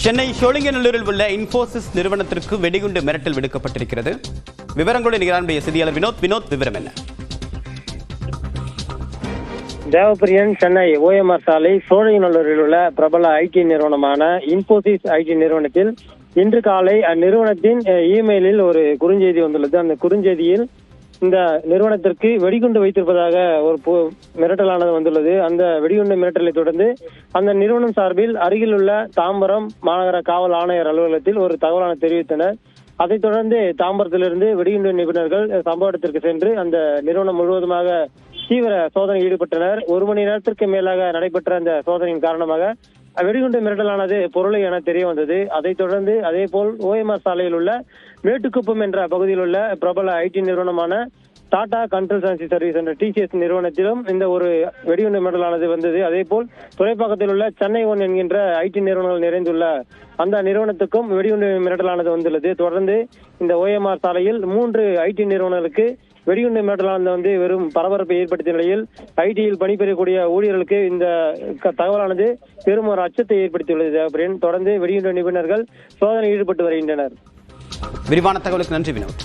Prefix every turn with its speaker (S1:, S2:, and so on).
S1: சென்னை சோழிங்கநல்லூரில் உள்ள இன்போசிஸ் நிறுவனத்திற்கு வெடிகுண்டு மிரட்டல் விடுக்கப்பட்டிருக்கிறது. விவரங்களுடன் நம்முடைய செய்தியாளர் வினோத் விவரம் என்ன?
S2: தேவப்பிரியன், சென்னை OMR சாலை சோழிங்கநல்லூரில் உள்ள பிரபல ஐடி நிறுவனமான இன்போசிஸ் ஐடி நிறுவனத்தில் இன்று காலை அந்நிறுவனத்தின் இமெயிலில் ஒரு குறுஞ்செய்தி வந்துள்ளது. அந்த குறுஞ்செய்தியில் இந்த நிறுவனத்திற்கு வெடிகுண்டு வைத்திருப்பதாக ஒரு மிரட்டலானது வந்துள்ளது. அந்த வெடிகுண்டு மிரட்டலை தொடர்ந்து அந்த நிறுவனம் சார்பில் அருகில் உள்ள தாம்பரம் மாநகர காவல் ஆணையர் அலுவலகத்தில் ஒரு தகவலான தெரிவித்தனர். அதைத் தொடர்ந்து தாம்பரத்திலிருந்து வெடிகுண்டு நிபுணர்கள் சம்பவ இடத்திற்கு சென்று அந்த நிறுவனம் முழுவதுமாக தீவிர சோதனை ஈடுபட்டனர். 1 மணி நேரத்திற்கு மேலாக நடைபெற்ற அந்த சோதனையின் காரணமாக வெடிகுண்டு மிரட்டலானது பொருளை என தெரிய வந்தது. அதைத் தொடர்ந்து அதேபோல் OMR சாலையில் உள்ள மேட்டுக்குப்பம் என்ற பகுதியில் உள்ள பிரபல ஐடி நிறுவனமான டாடா கன்சல்டன்சி சர்வீஸ் என்ற TCS நிறுவனத்திலும் இந்த ஒரு வெடிகுண்டு மிரட்டலானது வந்தது. அதேபோல் துறைப்பாக்கத்தில் உள்ள சென்னை 1 என்கின்ற ஐடி நிறுவனங்கள் நிறைந்துள்ள அந்த நிறுவனத்துக்கும் வெடிகுண்டு மிரட்டலானது வந்துள்ளது. தொடர்ந்து இந்த OMR சாலையில் 3 ஐடி நிறுவனங்களுக்கு வெடிகுண்டு மிரட்டலானது வெறும் பரபரப்பை ஏற்படுத்திய நிலையில் ஐடியில் பணிபுரியக்கூடிய ஊழியர்களுக்கு இந்த தகவலானது பெரும் ஒரு அச்சத்தை ஏற்படுத்தியுள்ளது. தொடர்ந்து வெடிகுண்டு நிபுணர்கள் சோதனை ஈடுபட்டு வருகின்றனர்.
S1: விரிவான தகவலுக்கு நன்றி வினோத்.